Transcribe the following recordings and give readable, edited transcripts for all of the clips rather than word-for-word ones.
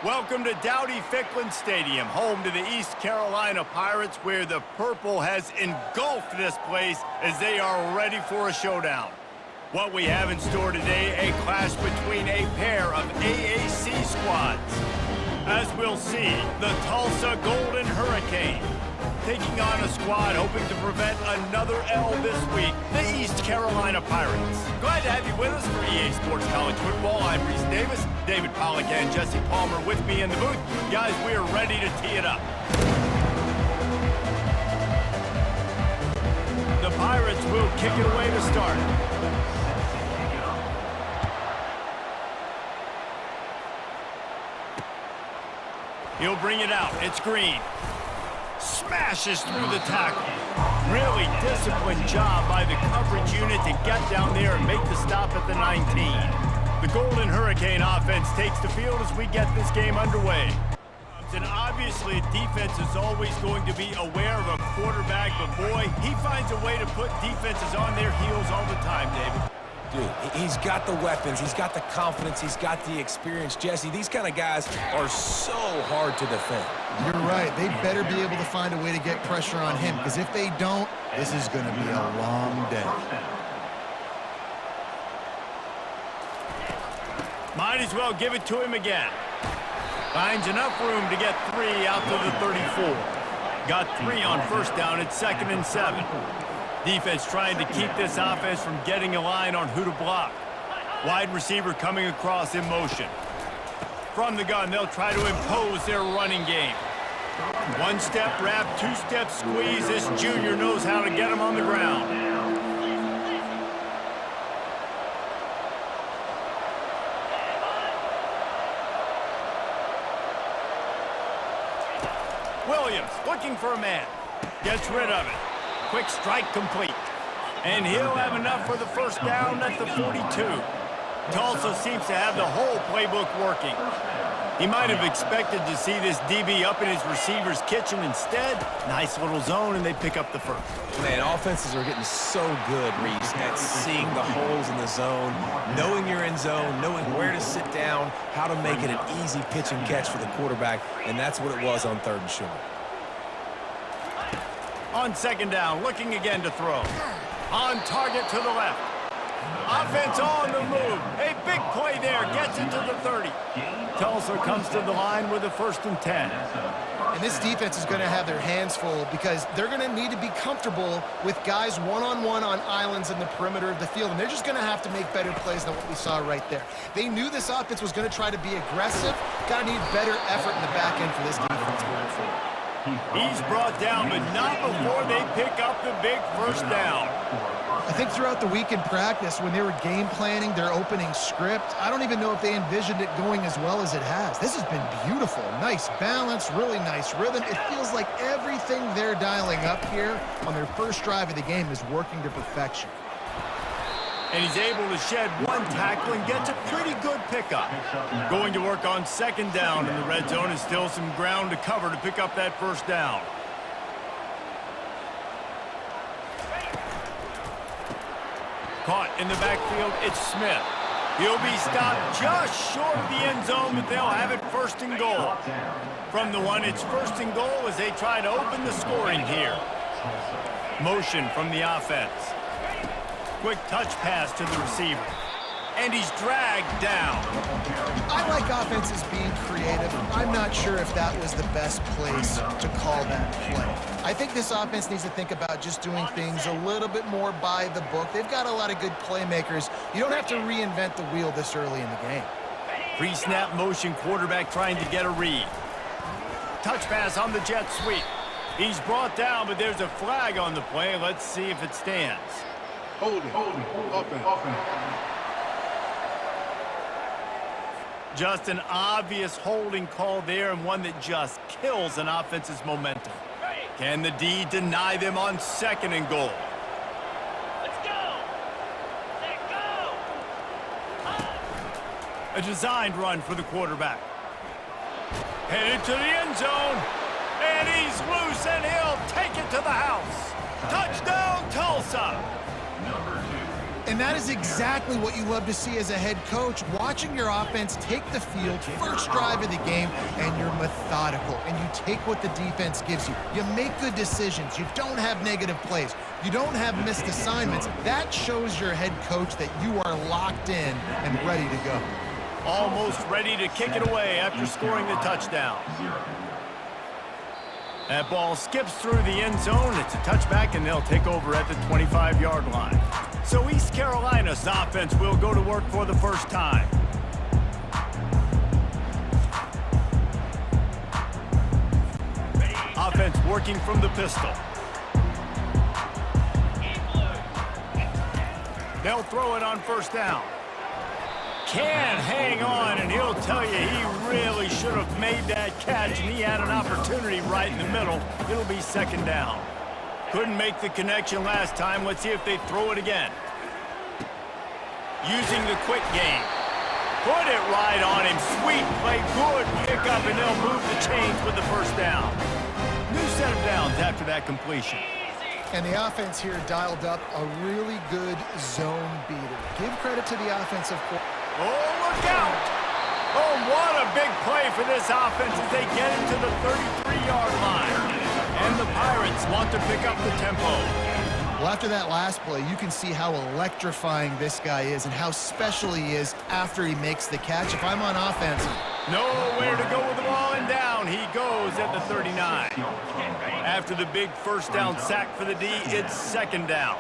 Welcome to Dowdy-Ficklin Stadium, home to the East Carolina Pirates, where the purple has engulfed this place as they are ready for a showdown. What we have in store today, a clash between a pair of AAC squads. As we'll see, the Tulsa Golden Hurricane taking on a squad hoping to prevent another L this week, the East Carolina Pirates. Glad to have you with us for EA Sports College Football. I'm Reese Davis, David Pollack and Jesse Palmer with me in the booth. Guys, we are ready to tee it up. The Pirates will kick it away to start. He'll bring it out. It's Green. Smashes through the tackle. Really disciplined job by the coverage unit to get down there and make the stop at the 19. The Golden Hurricane offense takes the field as we get this game underway. And obviously, defense is always going to be aware of a quarterback, but boy, he finds a way to put defenses on their heels all the time, David. Dude, he's got the weapons, he's got the confidence, he's got the experience. Jesse, these kind of guys are so hard to defend. You're right. They better be able to find a way to get pressure on him, because if they don't, this is going to be a long day. Might as well give it to him again. Finds enough room to get 3 out to the 34. Got 3 on first down at 2nd and 7. Defense trying to keep this offense from getting a line on who to block. Wide receiver coming across in motion. From the gun, they'll try to impose their running game. 1-step wrap, 2-step squeeze. This junior knows how to get him on the ground. Williams looking for a man. Gets rid of it. Quick strike complete. And he'll have enough for the first down at the 42. Tulsa seems to have the whole playbook working. He might have expected to see this DB up in his receiver's kitchen. Instead, nice little zone, and they pick up the first. Man, offenses are getting so good, Reese, at seeing the holes in the zone, knowing you're in zone, knowing where to sit down, how to make it an easy pitch and catch for the quarterback, and that's what it was on 3rd and short. On 2nd down, looking again to throw. On target to the left. Offense on the move. A big play there. Gets it to the 30. Tulsa comes to the line with a 1st and 10. And this defense is going to have their hands full, because they're going to need to be comfortable with guys one-on-one on islands in the perimeter of the field, and they're just going to have to make better plays than what we saw right there. They knew this offense was going to try to be aggressive. Got to need better effort in the back end for this defense moving forward. He's brought down, but not before they pick up the big first down. I think throughout the week in practice, when they were game planning their opening script, I don't even know if they envisioned it going as well as it has. This has been beautiful. Nice balance, really nice rhythm. It feels like everything they're dialing up here on their first drive of the game is working to perfection. And he's able to shed 1 tackle and gets a pretty good pickup. Going to work on 2nd down in the red zone, and still some ground to cover to pick up that first down. Caught in the backfield, it's Smith. He'll be stopped just short of the end zone, but they'll have it 1st and goal. From the 1, it's 1st and goal as they try to open the scoring here. Motion from the offense. Quick touch pass to the receiver. And he's dragged down. I like offenses being creative. I'm not sure if that was the best place to call that play. I think this offense needs to think about just doing things a little bit more by the book. They've got a lot of good playmakers. You don't have to reinvent the wheel this early in the game. Pre-snap motion, quarterback trying to get a read. Touch pass on the jet sweep. He's brought down, but there's a flag on the play. Let's see if it stands. Holding, offense. Just an obvious holding call there, and one that just kills an offense's momentum. Can the D deny them on 2nd and goal? Let's go! Let go! A designed run for the quarterback. Headed to the end zone, and he's loose, and he'll take it to the house. Touchdown, Tulsa! And that is exactly what you love to see as a head coach, watching your offense take the field, first drive of the game, and you're methodical, and you take what the defense gives you. You make good decisions. You don't have negative plays. You don't have missed assignments. That shows your head coach that you are locked in and ready to go. Almost ready to kick it away after scoring the touchdown. That ball skips through the end zone. It's a touchback, and they'll take over at the 25-yard line. So East Carolina's offense will go to work for the first time. Offense working from the pistol. They'll throw it on first down. Can hang on, and he'll tell you he really should have made that catch, and he had an opportunity right in the middle. It'll be second down. Couldn't make the connection last time. Let's see if they throw it again. Using the quick game. Put it right on him. Sweet play, good pickup, and they'll move the chains with the first down. New set of downs after that completion. And the offense here dialed up a really good zone beater. Give credit to the offensive coordinator. Oh, look out! Oh, what a big play for this offense as they get into the 33-yard line. And the Pirates want to pick up the tempo. Well, after that last play, you can see how electrifying this guy is and how special he is after he makes the catch. If I'm on offense, nowhere to go with the ball, and down he goes at the 39. After the big first down sack for the D, it's second down.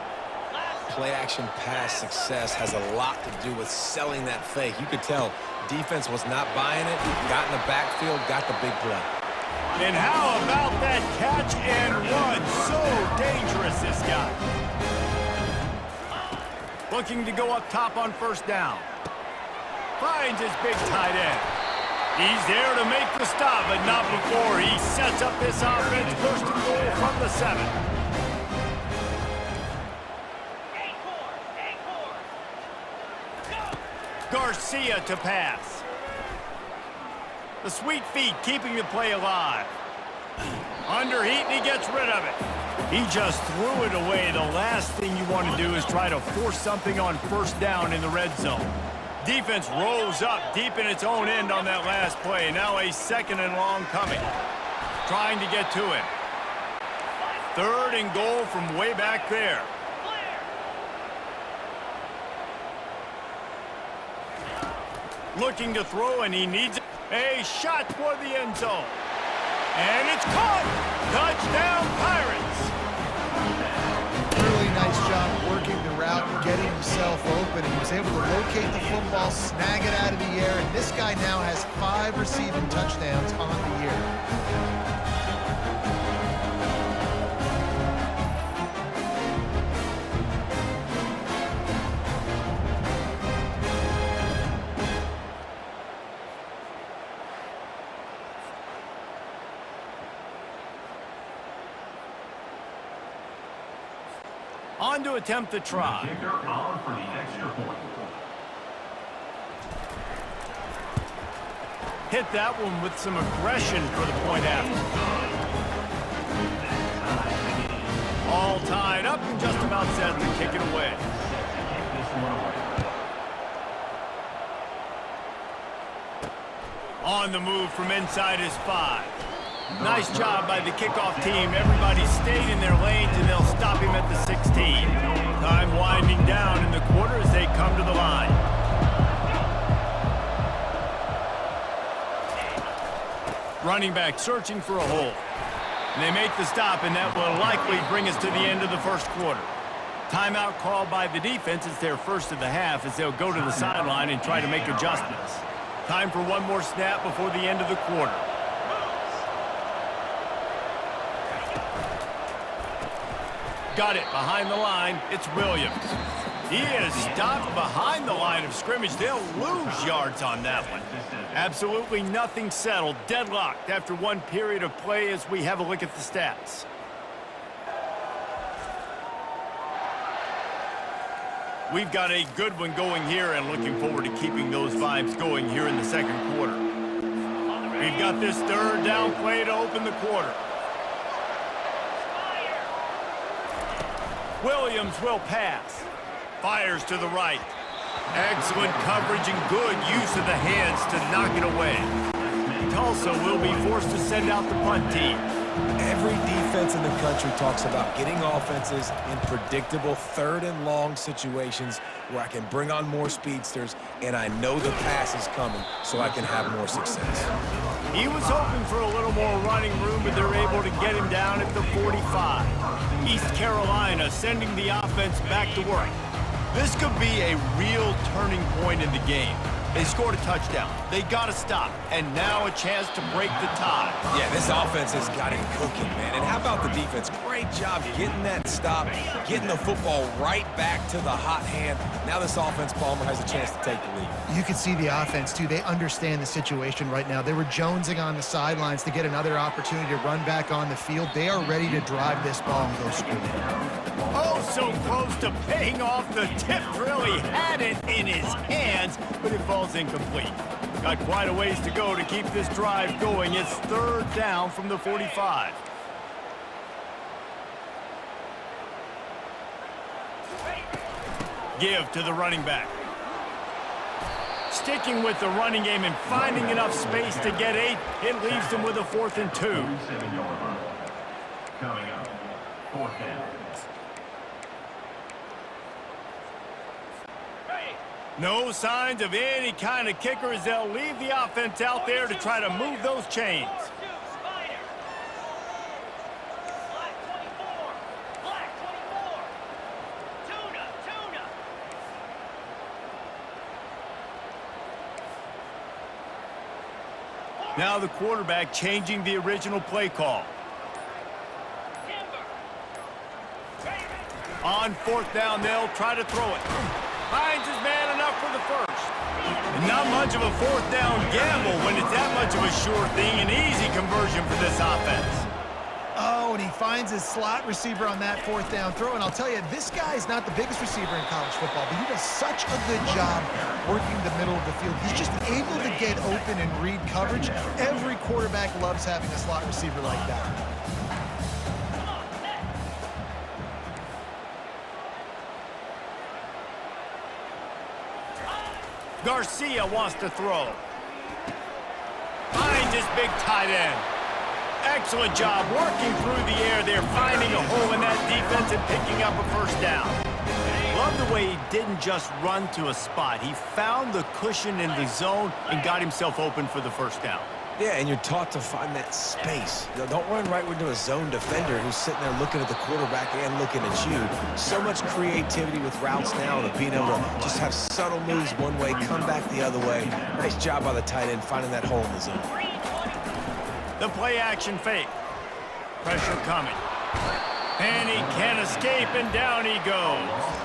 Play-action pass success has a lot to do with selling that fake. You could tell defense was not buying it, got in the backfield, got the big play. And how about that catch and run? So dangerous, this guy. Looking to go up top on first down. Finds his big tight end. He's there to make the stop, but not before he sets up this offense first and goal from the 7. Garcia to pass. The sweet feet keeping the play alive. Under heat, and he gets rid of it. He just threw it away. The last thing you want to do is try to force something on first down in the red zone. Defense rolls up deep in its own end on that last play. Now a second and long coming. Trying to get to him. Third and goal from way back there. Looking to throw, and he needs a shot toward the end zone. And it's caught! Touchdown, Pirates! really nice job working the route and getting himself open. He was able to locate the football, snag it out of the air, and this guy now has 5 receiving touchdowns on the year. On to attempt the try. Hit that one with some aggression for the point after. All tied up and just about set to kick it away. On the move from inside his 5. Nice job by the kickoff team. Everybody stayed in their lanes, and they'll stop him at the 16. Time winding down in the quarter as they come to the line. Running back searching for a hole. And they make the stop, and that will likely bring us to the end of the first quarter. Timeout called by the defense. It's their first of the half as they'll go to the sideline and try to make adjustments. Time for one more snap before the end of the quarter. Got it behind the line. It's Williams. He is stopped behind the line of scrimmage. They'll lose yards on that one. Absolutely nothing settled. Deadlocked after one period of play as we have a look at the stats. We've got a good one going here and looking forward to keeping those vibes going here in the second quarter. We've got this third down play to open the quarter. Williams will pass. Fires to the right. Excellent coverage and good use of the hands to knock it away. Tulsa will be forced to send out the punt team. Every defense in the country talks about getting offenses in predictable third and long situations where I can bring on more speedsters and I know the pass is coming so I can have more success. He was hoping for a little more running room, but they're able to get him down at the 45. East Carolina sending the offense back to work. This could be a real turning point in the game. They scored a touchdown. They got to stop. And now a chance to break the tie. Yeah, this offense has got him cooking, man. And how about the defense? Great job getting that stop, getting the football right back to the hot hand. Now this offense, Palmer, has a chance to take the lead. You can see the offense, too. They understand the situation right now. They were jonesing on the sidelines to get another opportunity to run back on the field. They are ready to drive this ball and go score. Oh, so close to paying off. The tip really had it in his hands, but it falls incomplete. Got quite a ways to go to keep this drive going. It's third down from the 45. Give to the running back. Sticking with the running game and finding enough space to get 8, it leaves them with a 4th and 2. Coming up, 4th down. No signs of any kind of kicker as they'll leave the offense out there to try to move those chains. Now the quarterback changing the original play call. On 4th down, they'll try to throw it. Finds his man enough for the first. And not much of a 4th down gamble when it's that much of a sure thing. An easy conversion for this offense. Oh, and he finds his slot receiver on that 4th down throw. And I'll tell you, this guy's not the biggest receiver in college football, but he does such a good job working the middle of the field. He's just able to get open and read coverage. Every quarterback loves having a slot receiver like that. Garcia wants to throw. Finds his big tight end. Excellent job working through the air there, finding a hole in that defense and picking up a first down. Love the way he didn't just run to a spot. He found the cushion in the zone and got himself open for the first down. Yeah, and you're taught to find that space. You know, don't run right into a zone defender who's sitting there looking at the quarterback and looking at you. So much creativity with routes now and being able to just have subtle moves one way, come back the other way. Nice job by the tight end finding that hole in the zone. The play action fake. Pressure coming. And he can't escape, and down he goes.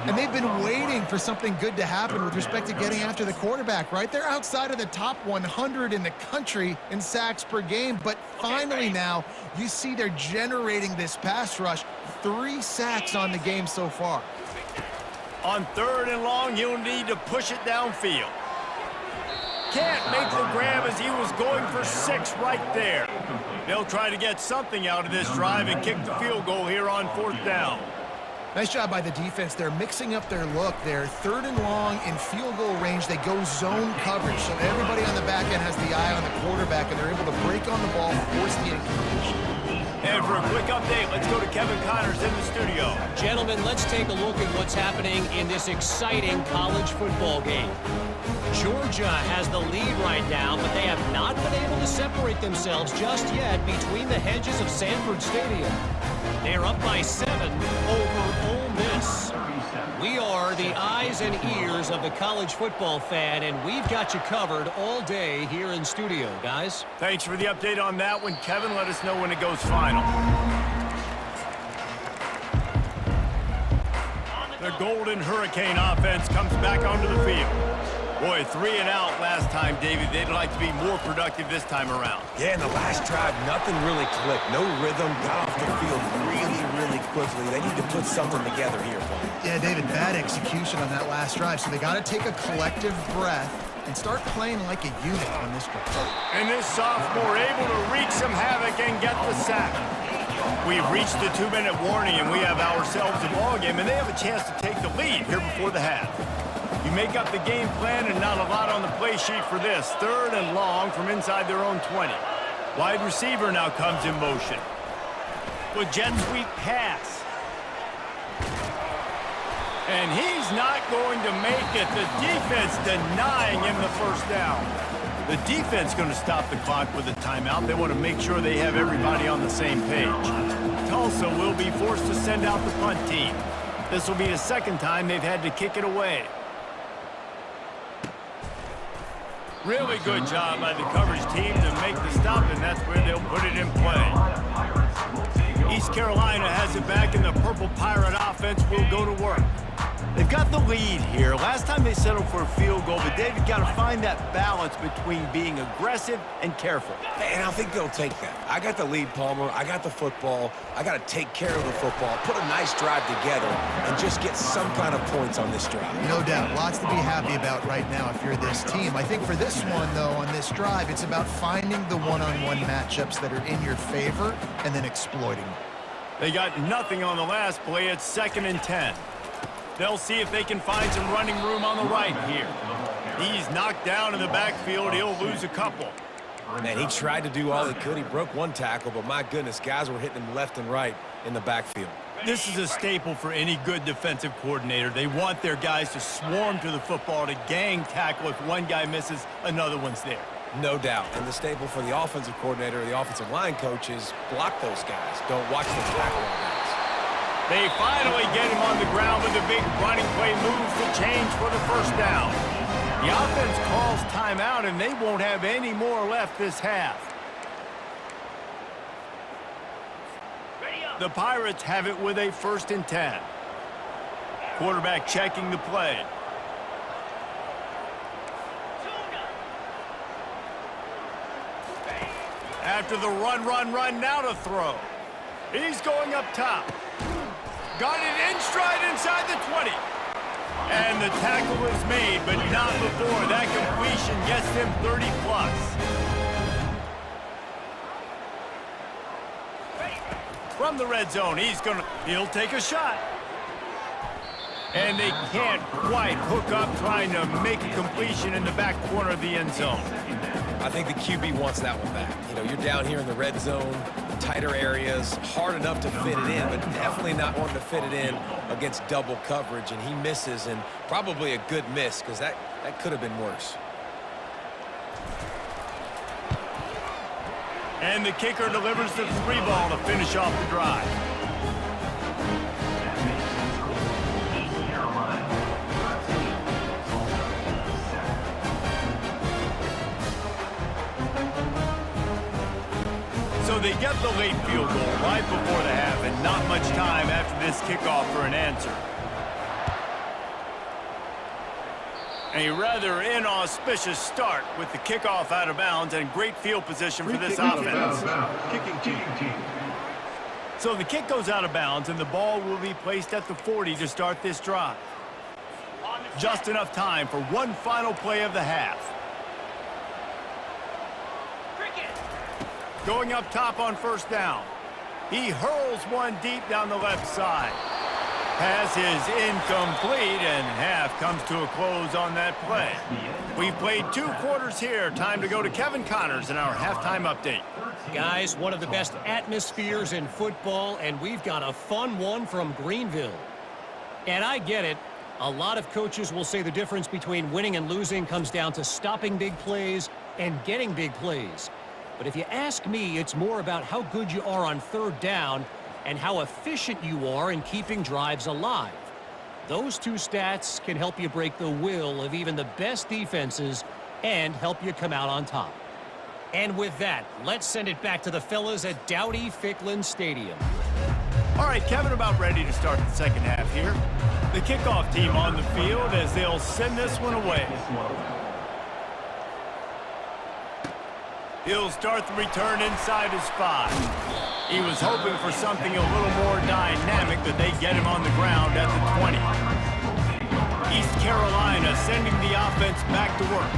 And they've been waiting for something good to happen with respect to getting after the quarterback, right? They're outside of the top 100 in the country in sacks per game, but finally now you see they're generating this pass rush. 3 sacks on the game so far. On 3rd and long, he'll need to push it downfield. Can't make the grab as he was going for 6 right there. They'll try to get something out of this drive and kick the field goal here on 4th down. Nice job by the defense. They're mixing up their look. They're 3rd and long in field goal range. They go zone coverage, so everybody on the back end has the eye on the quarterback, and they're able to break on the ball, force the incompletion. And for a quick update, let's go to Kevin Connors in the studio. Gentlemen, let's take a look at what's happening in this exciting college football game. Georgia has the lead right now, but they have not been able to separate themselves just yet between the hedges of Sanford Stadium. They're up by 7 over Ole Miss. We are the eyes and ears of the college football fan, and we've got you covered all day here in studio, guys. Thanks for the update on that one, Kevin. Let us know when it goes final. The Golden Hurricane offense comes back onto the field. Boy, 3 and out last time, David. They'd like to be more productive this time around. Yeah, in the last drive, nothing really clicked. No rhythm, got off the field really quickly. They need to put something together here. Yeah, David, bad execution on that last drive, so they got to take a collective breath and start playing like a unit on this drive. And this sophomore able to wreak some havoc and get the sack. We've reached the 2-minute warning, and we have ourselves a ball game, and they have a chance to take the lead here before the half. You make up the game plan, and not a lot on the play sheet for this. 3rd and long from inside their own 20. Wide receiver now comes in motion. With jet sweep pass. And he's not going to make it. The defense denying him the first down. The defense going to stop the clock with a timeout. They want to make sure they have everybody on the same page. Tulsa will be forced to send out the punt team. This will be the second time they've had to kick it away. Really good job by the coverage team to make the stop, and that's where they'll put it in play. East Carolina has it back, and the Purple Pirate offense will go to work. They've got the lead here. Last time they settled for a field goal, but David got to find that balance between being aggressive and careful. And I think they'll take that. I got the lead, Palmer. I got the football. I got to take care of the football, put a nice drive together, and just get some kind of points on this drive. No doubt. Lots to be happy about right now if you're this team. I think for this one, though, on this drive, it's about finding the one-on-one matchups that are in your favor and then exploiting them. They got nothing on the last play. It's 2nd and 10. They'll see if they can find some running room on the right here. He's knocked down in the backfield. He'll lose a couple. Man, he tried to do all he could. He broke one tackle, but my goodness, guys were hitting him left and right in the backfield. This is a staple for any good defensive coordinator. They want their guys to swarm to the football, to gang tackle. If one guy misses, another one's there. No doubt. And the staple for the offensive coordinator or the offensive line coach is block those guys. Don't watch them tackle on guys. They finally get him on the ground with a big running play, moves the change for the first down. The offense calls timeout, and they won't have any more left this half. The Pirates have it with a 1st and 10. Quarterback checking the play. After the run, now to throw. He's going up top. Got it in stride inside the 20. And the tackle is made, but not before. That completion gets him 30+. From the red zone, he'll take a shot. And they can't quite hook up trying to make a completion in the back corner of the end zone. I think the QB wants that one back. You know, you're down here in the red zone, tighter areas, hard enough to fit it in, but definitely not wanting to fit it in against double coverage, and he misses, and probably a good miss, because that could have been worse. And the kicker delivers the 3 ball to finish off the drive. So they get the late field goal right before the half, and not much time after this kickoff for an answer. A rather inauspicious start with the kickoff out of bounds and great field position for this offense. Kicking team. So the kick goes out of bounds, and the ball will be placed at the 40 to start this drive. Just enough time for one final play of the half. Going up top on 1st down. He hurls one deep down the left side. Pass is incomplete, and half comes to a close on that play. We've played 2 quarters here. Time to go to Kevin Connors in our halftime update. Guys, one of the best atmospheres in football, and we've got a fun one from Greenville. And I get it. A lot of coaches will say the difference between winning and losing comes down to stopping big plays and getting big plays. But if you ask me, it's more about how good you are on 3rd down and how efficient you are in keeping drives alive. Those 2 stats can help you break the will of even the best defenses and help you come out on top. And with that, let's send it back to the fellas at Dowdy-Ficklin Stadium. All right, Kevin, about ready to start the second half here. The kickoff team on the field as they'll send this one away. He'll start the return inside his 5. He was hoping for something a little more dynamic, but they get him on the ground at the 20. East Carolina sending the offense back to work.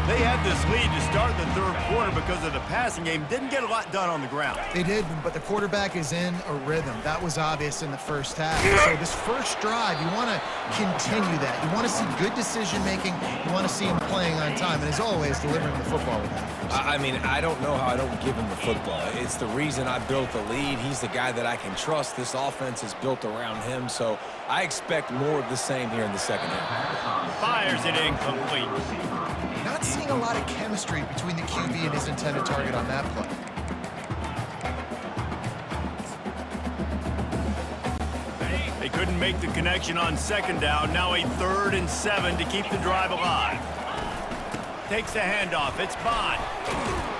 They had this lead to start the third quarter because of the passing game. Didn't get a lot done on the ground. They did, but the quarterback is in a rhythm. That was obvious in the first half. So this first drive, you want to continue that. You want to see good decision-making. You want to see him playing on time. And as always, delivering the football with accuracy. I mean, I don't know how I don't give him the football. It's the reason I built the lead. He's the guy that I can trust. This offense is built around him, so I expect more of the same here in the second half. Fires it incomplete. Not seeing a lot of chemistry between the QB and his intended target on that play. They couldn't make the connection on second down. Now a 3rd and 7 to keep the drive alive. Takes the handoff. It's Bond.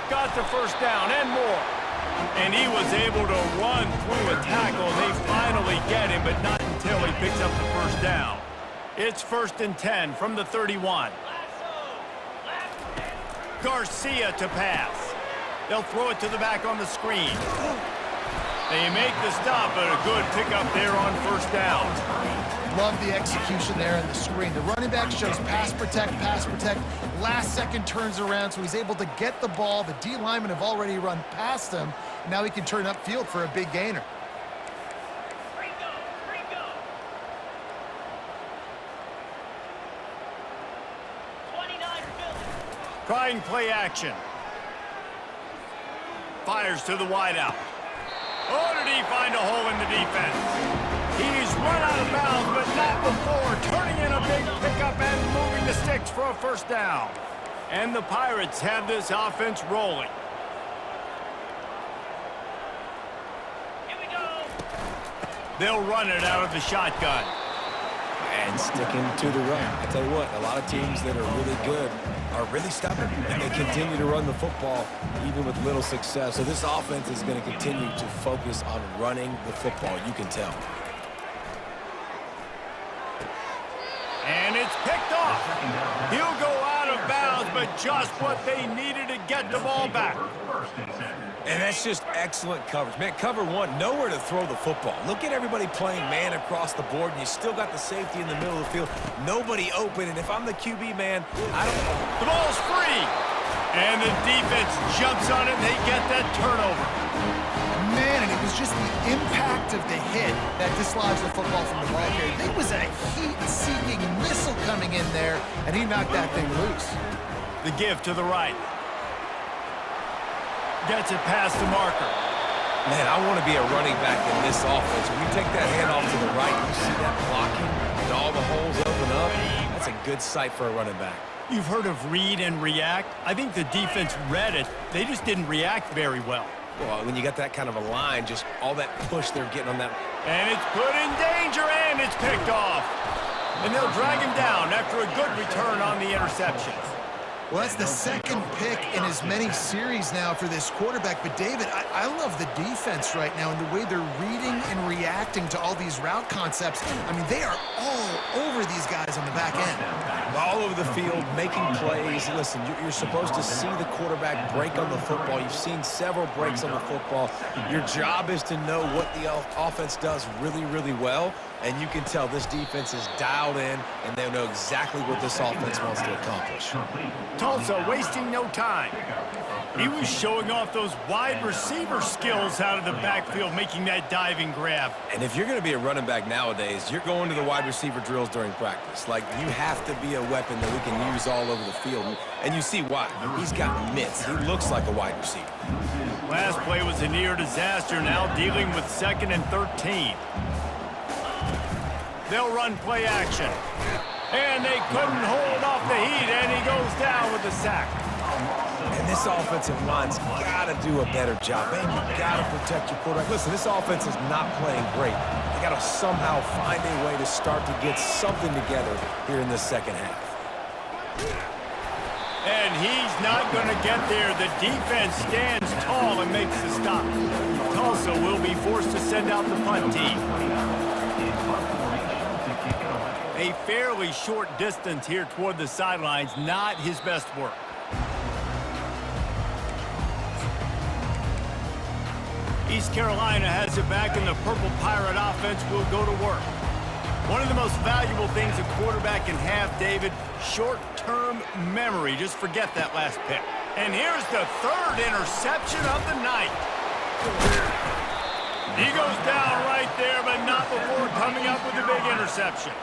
Got the first down and more. And he was able to run through a tackle. They finally get him, but not until he picks up the first down. It's 1st and 10 from the 31. Garcia to pass. They'll throw it to the back on the screen. They make the stop, but a good pickup there on first down. Love the execution there in the screen. The running back shows pass protect, pass protect. Last second turns around, so he's able to get the ball. The D linemen have already run past him. Now he can turn upfield for a big gainer. Trying play action. Fires to the wideout. Oh, did he find a hole in the defense? He's run out of bounds, but not before turning in a big pickup and moving the sticks for a first down. And the Pirates have this offense rolling. Here we go. They'll run it out of the shotgun. And sticking to the run. I tell you what, a lot of teams that are really good are really stubborn, and they continue to run the football even with little success. So this offense is going to continue to focus on running the football, you can tell. And it's picked off. He'll go out of bounds, but just what they needed to get the ball back. And that's just excellent coverage. Man, cover one, nowhere to throw the football. Look at everybody playing man across the board, and you still got the safety in the middle of the field. Nobody open, and if I'm the QB, man, I don't know. The ball's free. And the defense jumps on it, and they get that turnover. Man, and it was just the impact of the hit that dislodged the football from the ball carrier. There was a heat-seeking missile coming in there, and he knocked that thing loose. The give to the right. Gets it past the marker. Man, I want to be a running back in this offense. When you take that handoff to the right, you see that blocking, and all the holes open up. That's a good sight for a running back. You've heard of read and react. I think the defense read it. They just didn't react very well. Well, when you got that kind of a line, just all that push they're getting on that. And it's put in danger, and it's picked off. And they'll drag him down after a good return on the interception. Well, that's the second pick in as many series now for this quarterback. But, David, I love the defense right now and the way they're reading and reacting to all these route concepts. I mean, they are all over these guys on the back end. All over the field, making plays. Listen, you're supposed to see the quarterback break on the football. You've seen several breaks on the football. Your job is to know what the offense does really, really well. And you can tell this defense is dialed in, and they know exactly what this offense wants to accomplish. Tulsa wasting no time. He was showing off those wide receiver skills out of the backfield, making that diving grab. And if you're going to be a running back nowadays, you're going to the wide receiver drills during practice. Like, you have to be a weapon that we can use all over the field. And you see why. He's got mitts. He looks like a wide receiver. Last play was a near disaster, now dealing with 2nd and 13. They'll run play action. And they couldn't hold off the heat, and he goes down with the sack. And this offensive line's got to do a better job. Man, you got to protect your quarterback. Listen, this offense is not playing great. They got to somehow find a way to start to get something together here in the second half. And he's not going to get there. The defense stands tall and makes the stop. Tulsa will be forced to send out the punt team. A fairly short distance here toward the sidelines, not his best work. East Carolina has it back, and the Purple Pirate offense will go to work. One of the most valuable things a quarterback can have, David, short-term memory. Just forget that last pick. And here's the third interception of the night. He goes down right there, but not before coming up with a big interception.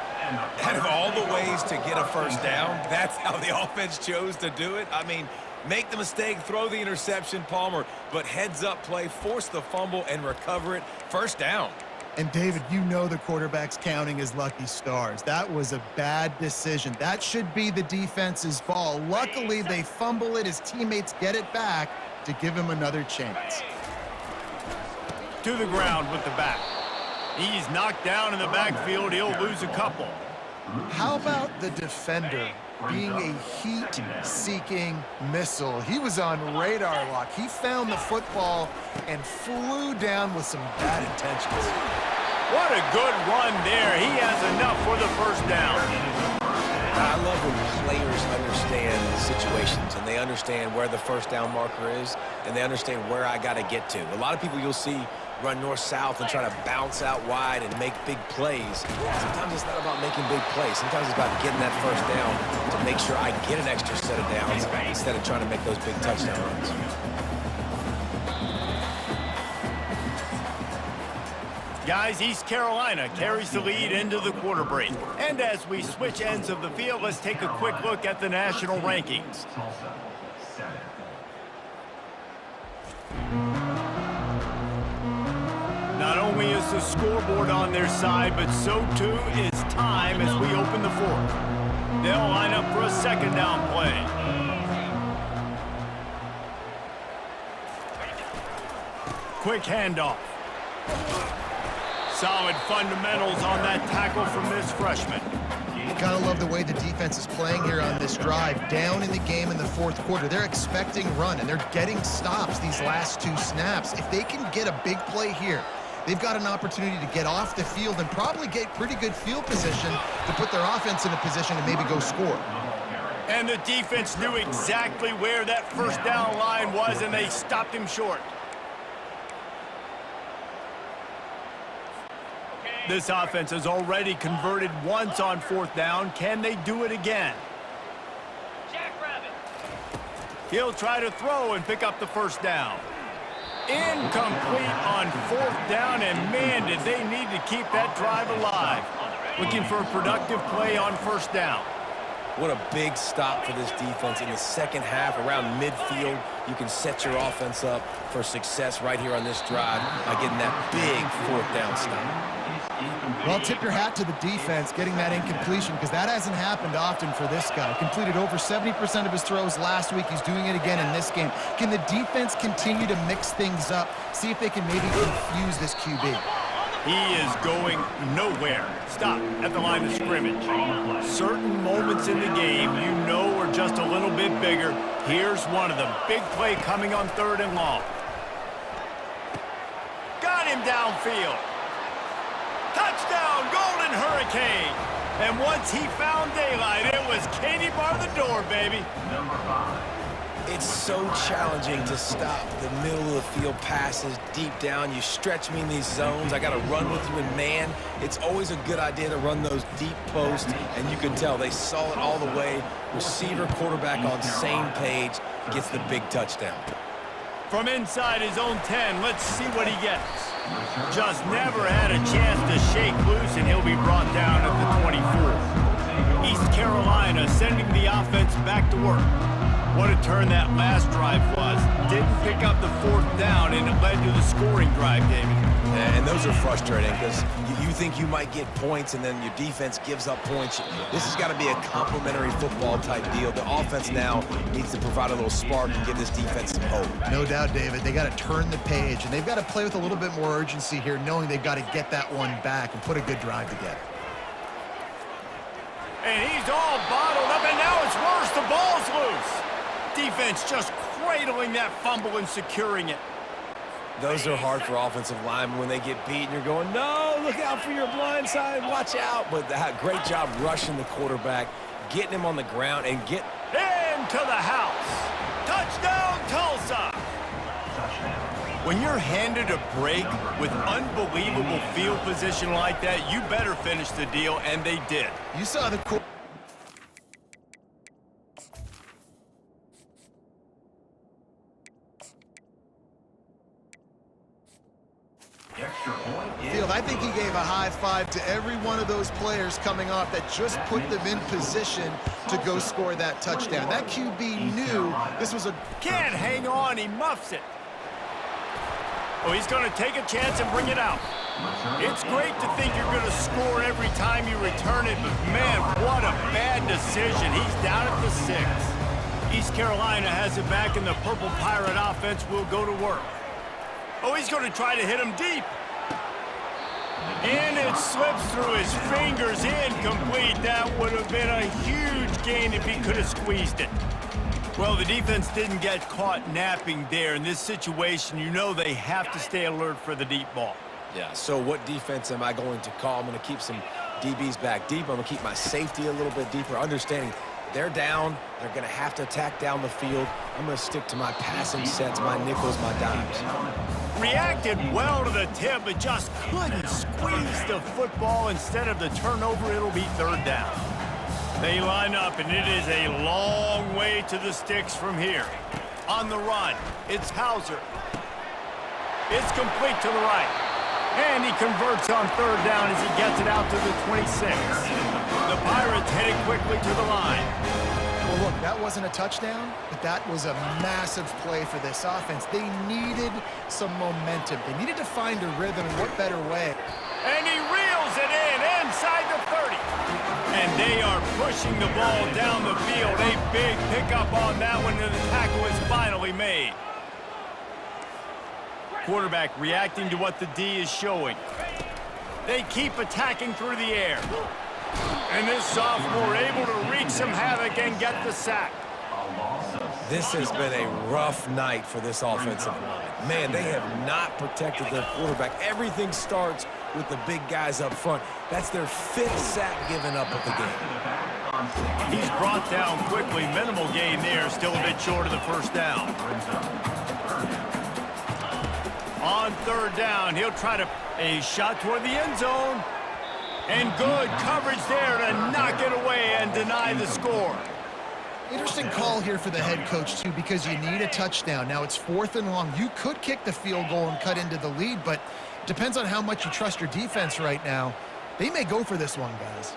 Out of all the ways to get a first down, that's how the offense chose to do it. I mean, make the mistake, throw the interception, Palmer, but heads-up play, force the fumble, and recover it. First down. And, David, you know the quarterback's counting his lucky stars. That was a bad decision. That should be the defense's ball. Luckily, they fumble it. His teammates get it back to give him another chance. To the ground with the back. He's knocked down in the backfield. He'll lose a couple. How about the defender being a heat-seeking missile? He was on radar lock. He found the football and flew down with some bad intentions. What a good run there. He has enough for the first down. I love when players understand situations and they understand where the first down marker is and they understand where I got to get to. A lot of people you'll see run north-south and try to bounce out wide and make big plays. Sometimes it's not about making big plays. Sometimes it's about getting that first down to make sure I get an extra set of downs instead of trying to make those big touchdown runs. Guys, East Carolina carries the lead into the quarter break. And as we switch ends of the field, let's take a quick look at the national rankings. Tulsa, 7. Not only is the scoreboard on their side, but so too is time as we open the fourth. They'll line up for a second down play. Quick handoff. Solid fundamentals on that tackle from this freshman. Gotta love the way the defense is playing here on this drive. Down in the game in the fourth quarter. They're expecting run, and they're getting stops these last two snaps. If they can get a big play here, they've got an opportunity to get off the field and probably get pretty good field position to put their offense in a position to maybe go score. And the defense knew exactly where that first down line was, and they stopped him short. This offense has already converted once on fourth down. Can they do it again? He'll try to throw and pick up the first down. Incomplete on fourth down, and man, did they need to keep that drive alive. Looking for a productive play on first down. What a big stop for this defense in the second half. Around midfield, you can set your offense up for success right here on this drive by getting that big fourth down stop. Well, tip your hat to the defense getting that incompletion, because that hasn't happened often for this guy. Completed over 70% of his throws last week. He's doing it again in this game. Can the defense continue to mix things up? See if they can maybe confuse this QB. He is going nowhere. Stop at the line of scrimmage. Certain moments in the game you know are just a little bit bigger. Here's one of them. Big play coming on third and long. Got him downfield. Touchdown, Golden Hurricane. And once he found daylight, it was Katie bar the door, baby. Number 5. It's so challenging to stop the middle of the field passes deep down. You stretch me in these zones. I got to run with you in man. It's always a good idea to run those deep posts, and you can tell they saw it all the way. Receiver, quarterback on same page, gets the big touchdown. From inside his own 10, let's see what he gets. Just never had a chance to shake loose, and he'll be brought down at the 24. East Carolina sending the offense back to work. What a turn that last drive was. Didn't pick up the fourth down, and it led to the scoring drive, David. And those are frustrating because you think you might get points, and then your defense gives up points. This has got to be a complementary football type deal. The offense now needs to provide a little spark and give this defense some hope. No doubt, David. They got to turn the page, and they've got to play with a little bit more urgency here, knowing they've got to get that one back and put a good drive together. And he's all bottled up, and now it's worse. The ball's loose. Defense just cradling that fumble and securing it. Those are hard for offensive linemen when they get beat and you're going, no, look out for your blind side, watch out. But great job rushing the quarterback, getting him on the ground, and get into the house. Touchdown, Tulsa. Touchdown. When you're handed a break with unbelievable field position like that, you better finish the deal, and they did. You saw the field. I think he gave a high five to every one of those players coming off that just put them in position to go score that touchdown. That QB knew this was a... Can't hang on. He muffs it. Oh, he's going to take a chance and bring it out. It's great to think you're going to score every time you return it, but man, what a bad decision. He's down at the 6. East Carolina has it back, and the Purple Pirate offense will go to work. Oh, he's going to try to hit him deep. And it slips through his fingers, incomplete. That would have been a huge gain if he could have squeezed it. Well, the defense didn't get caught napping there. In this situation, you know they have to stay alert for the deep ball. Yeah, so what defense am I going to call? I'm going to keep some DBs back deep. I'm going to keep my safety a little bit deeper, understanding they're down. They're going to have to attack down the field. I'm going to stick to my passing sets, my nickels, my dimes. Reacted well to the tip, but just couldn't squeeze the football. Instead of the turnover, it'll be 3rd down. They line up, and it is a long way to the sticks from here. On the run, it's Hauser. It's complete to the right. And he converts on 3rd down as he gets it out to the 26. The Pirates headed quickly to the line. Well, look, that wasn't a touchdown, but that was a massive play for this offense. They needed some momentum. They needed to find a rhythm, and what better way? And he reels it in inside the 30. And they are pushing the ball down the field. A big pickup on that one, and the tackle is finally made. Quarterback reacting to what the D is showing. They keep attacking through the air. And this sophomore able to wreak some havoc and get the sack. This has been a rough night for this offensive line. Man, they have not protected their quarterback. Everything starts with the big guys up front. That's their 5th sack given up of the game. He's brought down quickly. Minimal gain there. Still a bit short of the 1st down. On 3rd down, he'll try to a shot toward the end zone. And good coverage there to knock it away and deny the score. Interesting call here for the head coach, too, because you need a touchdown. Now it's 4th and long. You could kick the field goal and cut into the lead, but depends on how much you trust your defense right now. They may go for this one, guys.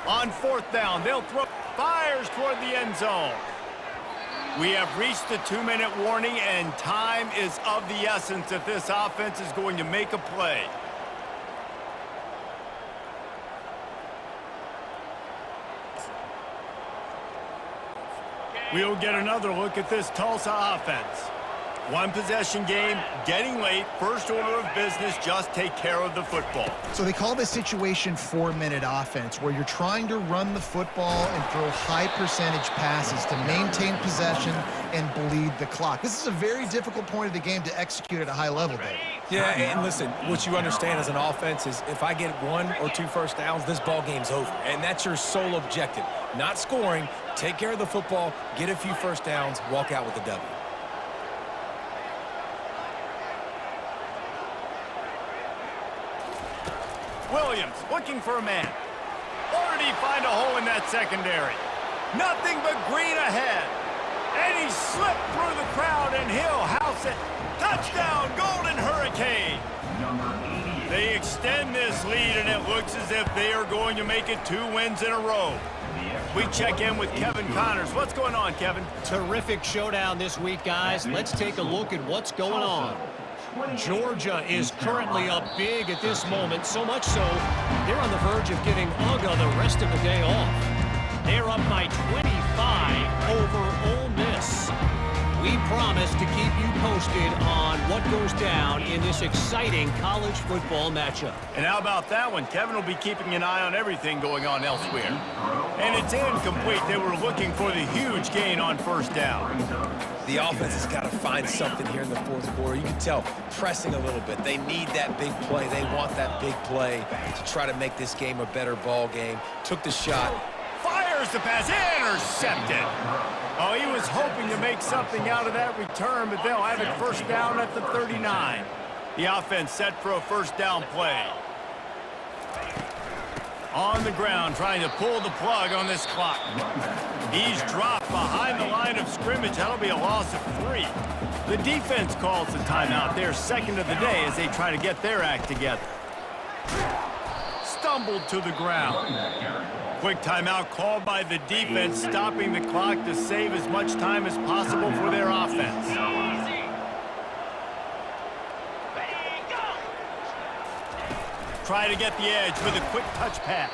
On 4th down, they'll throw. Fires toward the end zone. We have reached the 2-minute warning, and time is of the essence if this offense is going to make a play. We'll get another look at this Tulsa offense. One possession game, getting late, first order of business, just take care of the football. So they call this situation 4-minute offense, where you're trying to run the football and throw high percentage passes to maintain possession and bleed the clock. This is a very difficult point of the game to execute at a high level, Dave. Yeah, and listen, what you understand as an offense is if I get 1 or 2 first downs, this ball game's over. And that's your sole objective. Not scoring, take care of the football, get a few first downs, walk out with a W. Williams looking for a man. Or did he find a hole in that secondary? Nothing but green ahead. And he slipped through the crowd, and he'll house it. Touchdown, Golden Hurricane. They extend this lead, and it looks as if they are going to make it 2 wins in a row. We check in with Kevin Connors. What's going on, Kevin? Terrific showdown this week, guys. Let's take a look at what's going on. Georgia is currently up big at this moment, so much so they're on the verge of giving UGA the rest of the day off. They're up by 25 over Ole Miss. We promise to keep you posted on what goes down in this exciting college football matchup. And how about that one? Kevin will be keeping an eye on everything going on elsewhere. And it's incomplete. They were looking for the huge gain on 1st down. The offense has got to find something here in the 4th quarter. You can tell pressing a little bit. They need that big play. They want that big play to try to make this game a better ball game. Took the shot. Fires the pass, intercepted. Oh, Well, he was hoping to make something out of that return, but they'll have it first down at the 39. The offense set for a first down play. On the ground, trying to pull the plug on this clock. He's dropped behind the line of scrimmage. That'll be a loss of 3. The defense calls the timeout, their second of the day, as they try to get their act together. Stumbled to the ground. Quick timeout called by the defense, stopping the clock to save as much time as possible for their offense. Try to get the edge with a quick touch pass.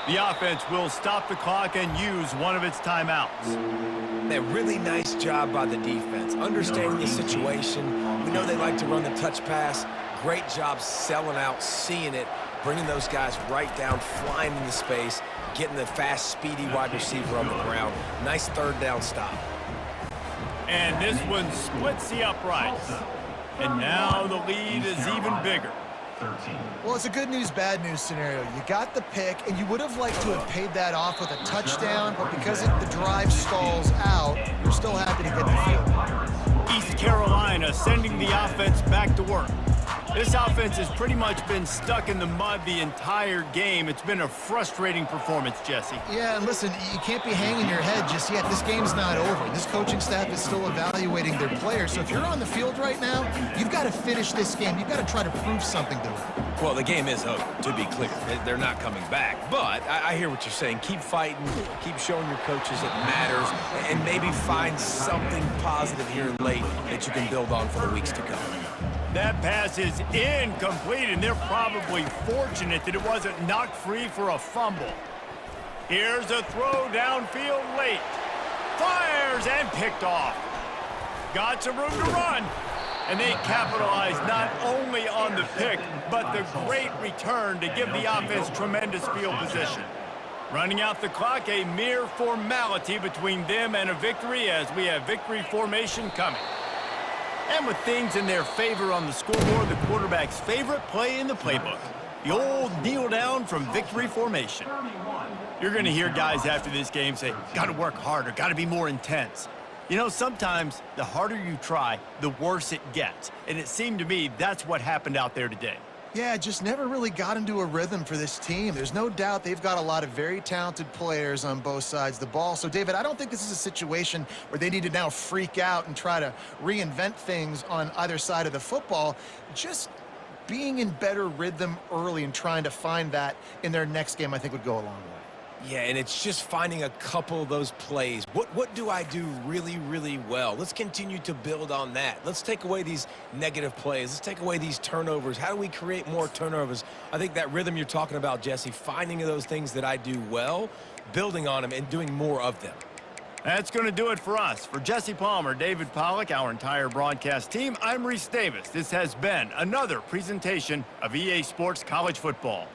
The offense will stop the clock and use one of its timeouts. A really nice job by the defense, understanding the situation. We know they like to run the touch pass. Great job selling out, seeing it, bringing those guys right down, flying into space, getting the fast, speedy wide receiver on the ground. Nice third down stop. And this one splits the uprights. And now the lead is even bigger. 13. Well, it's a good news, bad news scenario. You got the pick, and you would have liked to have paid that off with a touchdown, but because the drive stalls out, you're still happy to get the field. East Carolina sending the offense back to work. This offense has pretty much been stuck in the mud the entire game. It's been a frustrating performance, Jesse. Yeah, and listen, you can't be hanging your head just yet. This game's not over. This coaching staff is still evaluating their players. So if you're on the field right now, you've got to finish this game. You've got to try to prove something to them. Well, the game is over, to be clear. They're not coming back. But I hear what you're saying. Keep fighting. Keep showing your coaches it matters. And maybe find something positive here late that you can build on for the weeks to come. That pass is incomplete, and they're probably fortunate that it wasn't knocked free for a fumble. Here's a throw downfield late. Fires and picked off. Got some room to run. And they capitalized not only on the pick, but the great return to give the offense tremendous field position. Running out the clock, a mere formality between them and a victory, as we have victory formation coming. And with things in their favor on the scoreboard, the quarterback's favorite play in the playbook, the old kneel down from victory formation. You're going to hear guys after this game say, got to work harder, got to be more intense. You know, sometimes the harder you try, the worse it gets. And it seemed to me that's what happened out there today. Yeah, just never really got into a rhythm for this team. There's no doubt they've got a lot of very talented players on both sides of the ball. So, David, I don't think this is a situation where they need to now freak out and try to reinvent things on either side of the football. Just being in better rhythm early and trying to find that in their next game, I think, would go a long way. Yeah, and it's just finding a couple of those plays. What do I do really, really well? Let's continue to build on that. Let's take away these negative plays. Let's take away these turnovers. How do we create more turnovers? I think that rhythm you're talking about, Jesse, finding those things that I do well, building on them, and doing more of them. That's going to do it for us. For Jesse Palmer, David Pollack, our entire broadcast team, I'm Reese Davis. This has been another presentation of EA Sports College Football.